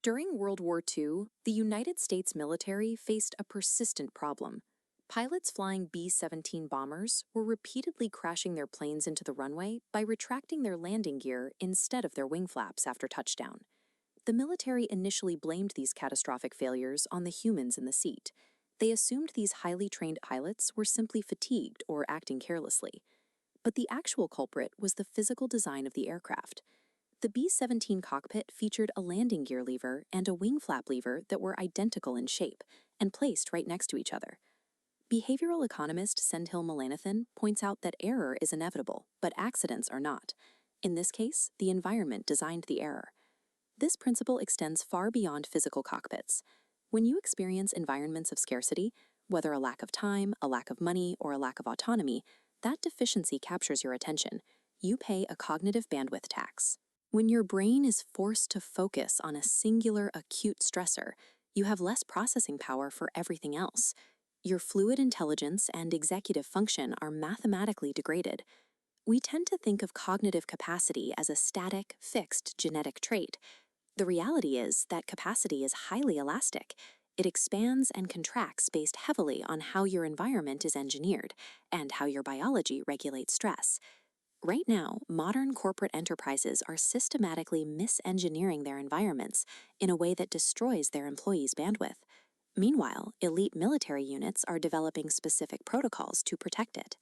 During World War II, the United States military faced a persistent problem. Pilots flying B-17 bombers were repeatedly crashing their planes into the runway by retracting their landing gear instead of their wing flaps after touchdown. The military initially blamed these catastrophic failures on the humans in the seat. They assumed these highly trained pilots were simply fatigued or acting carelessly. But the actual culprit was the physical design of the aircraft. The B-17 cockpit featured a landing gear lever and a wing flap lever that were identical in shape and placed right next to each other. Behavioral economist Senthil Mullainathan points out that error is inevitable, but accidents are not. In this case, the environment designed the error. This principle extends far beyond physical cockpits. When you experience environments of scarcity, whether a lack of time, a lack of money, or a lack of autonomy, that deficiency captures your attention. You pay a cognitive bandwidth tax. When your brain is forced to focus on a singular acute stressor, you have less processing power for everything else. Your fluid intelligence and executive function are mathematically degraded. We tend to think of cognitive capacity as a static, fixed genetic trait. The reality is that capacity is highly elastic. It expands and contracts based heavily on how your environment is engineered and how your biology regulates stress. Right now, modern corporate enterprises are systematically misengineering their environments in a way that destroys their employees' bandwidth. Meanwhile, elite military units are developing specific protocols to protect it.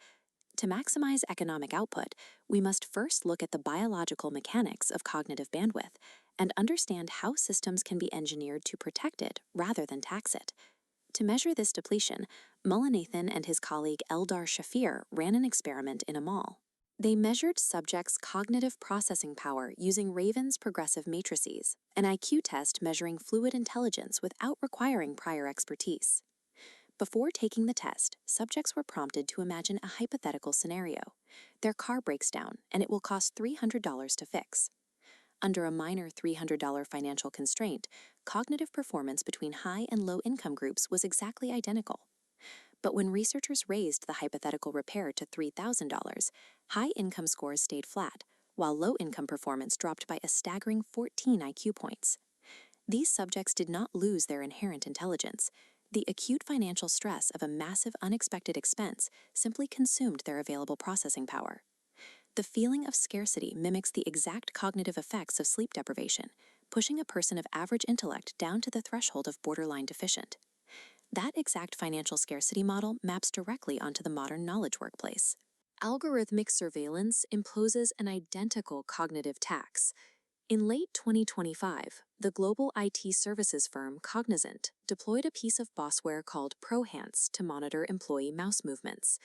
To maximize economic output, we must first look at the biological mechanics of cognitive bandwidth and understand how systems can be engineered to protect it rather than tax it. To measure this depletion, Mullainathan and his colleague Eldar Shafir ran an experiment in a mall. They measured subjects' cognitive processing power using Raven's progressive matrices, an IQ test measuring fluid intelligence without requiring prior expertise. Before taking the test, subjects were prompted to imagine a hypothetical scenario. Their car breaks down, and it will cost $300 to fix. Under a minor $300 financial constraint, cognitive performance between high and low income groups was exactly identical. But when researchers raised the hypothetical repair to $3,000, high-income scores stayed flat, while low-income performance dropped by a staggering 14 IQ points. These subjects did not lose their inherent intelligence. The acute financial stress of a massive unexpected expense simply consumed their available processing power. The feeling of scarcity mimics the exact cognitive effects of sleep deprivation, pushing a person of average intellect down to the threshold of borderline deficient. That exact financial scarcity model maps directly onto the modern knowledge workplace. Algorithmic surveillance imposes an identical cognitive tax. In late 2025, the global IT services firm Cognizant deployed a piece of bossware called ProHance to monitor employee mouse movements.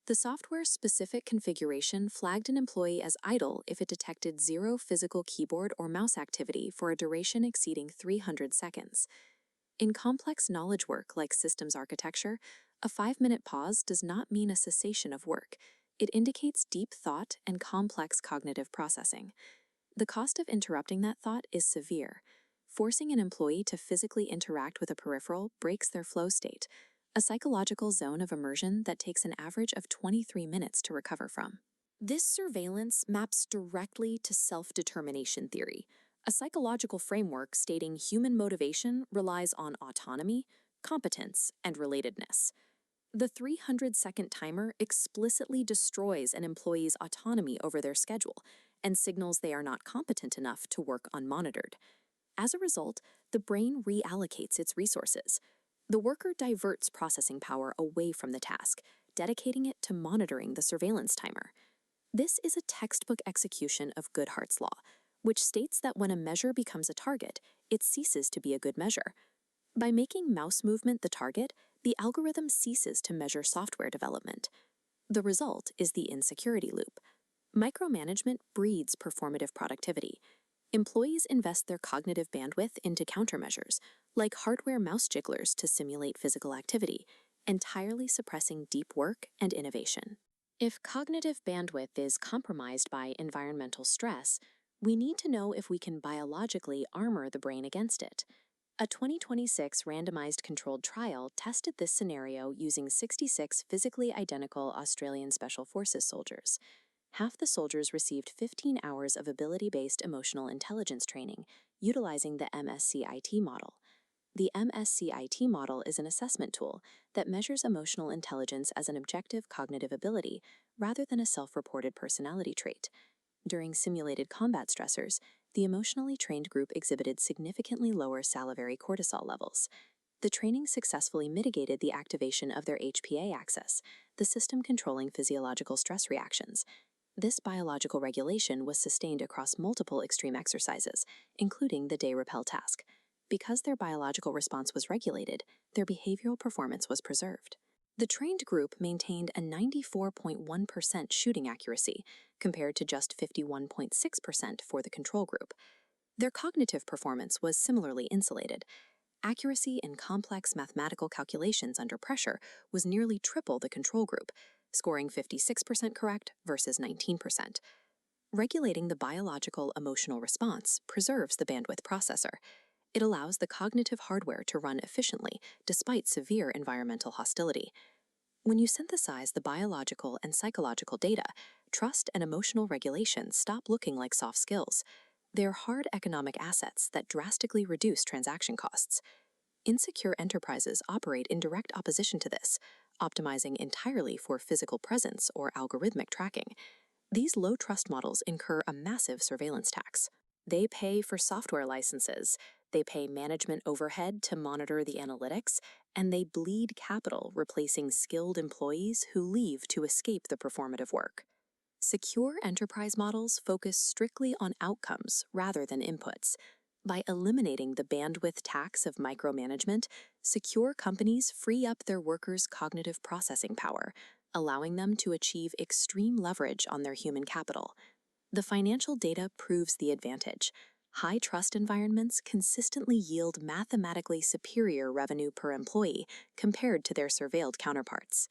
The software's specific configuration flagged an employee as idle if it detected zero physical keyboard or mouse activity for a duration exceeding 300 seconds. In complex knowledge work like systems architecture, a 5-minute pause does not mean a cessation of work. It indicates deep thought and complex cognitive processing. The cost of interrupting that thought is severe. Forcing an employee to physically interact with a peripheral breaks their flow state, a psychological zone of immersion that takes an average of 23 minutes to recover from. This surveillance maps directly to self-determination theory, a psychological framework stating human motivation relies on autonomy, competence, and relatedness. The 300-second timer explicitly destroys an employee's autonomy over their schedule and signals they are not competent enough to work unmonitored. As a result, the brain reallocates its resources. The worker diverts processing power away from the task, dedicating it to monitoring the surveillance timer. This is a textbook execution of Goodhart's law, which states that when a measure becomes a target, it ceases to be a good measure. By making mouse movement the target, the algorithm ceases to measure software development. The result is the insecurity loop. Micromanagement breeds performative productivity. Employees invest their cognitive bandwidth into countermeasures, like hardware mouse jigglers to simulate physical activity, entirely suppressing deep work and innovation. If cognitive bandwidth is compromised by environmental stress, we need to know if we can biologically armor the brain against it. A 2026 randomized controlled trial tested this scenario using 66 physically identical Australian Special Forces soldiers. Half the soldiers received 15 hours of ability-based emotional intelligence training, utilizing the MSCIT model. The MSCIT model is an assessment tool that measures emotional intelligence as an objective cognitive ability rather than a self-reported personality trait. During simulated combat stressors, the emotionally trained group exhibited significantly lower salivary cortisol levels. The training successfully mitigated the activation of their HPA axis, the system controlling physiological stress reactions. This biological regulation was sustained across multiple extreme exercises, including the day rappel task. Because their biological response was regulated, their behavioral performance was preserved. The trained group maintained a 94.1% shooting accuracy, compared to just 51.6% for the control group. Their cognitive performance was similarly insulated. Accuracy in complex mathematical calculations under pressure was nearly triple the control group, scoring 56% correct versus 19%. Regulating the biological emotional response preserves the bandwidth processor. It allows the cognitive hardware to run efficiently despite severe environmental hostility. When you synthesize the biological and psychological data, trust and emotional regulation stop looking like soft skills. They're hard economic assets that drastically reduce transaction costs. Insecure enterprises operate in direct opposition to this, optimizing entirely for physical presence or algorithmic tracking. These low-trust models incur a massive surveillance tax. They pay for software licenses, they pay management overhead to monitor the analytics, and they bleed capital replacing skilled employees who leave to escape the performative work. Secure enterprise models focus strictly on outcomes rather than inputs. By eliminating the bandwidth tax of micromanagement, secure companies free up their workers' cognitive processing power, allowing them to achieve extreme leverage on their human capital. The financial data proves the advantage. High-trust environments consistently yield mathematically superior revenue per employee compared to their surveilled counterparts.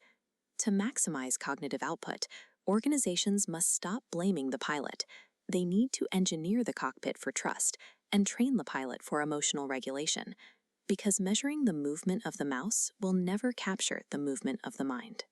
To maximize cognitive output, organizations must stop blaming the pilot. They need to engineer the cockpit for trust and train the pilot for emotional regulation, because measuring the movement of the mouse will never capture the movement of the mind.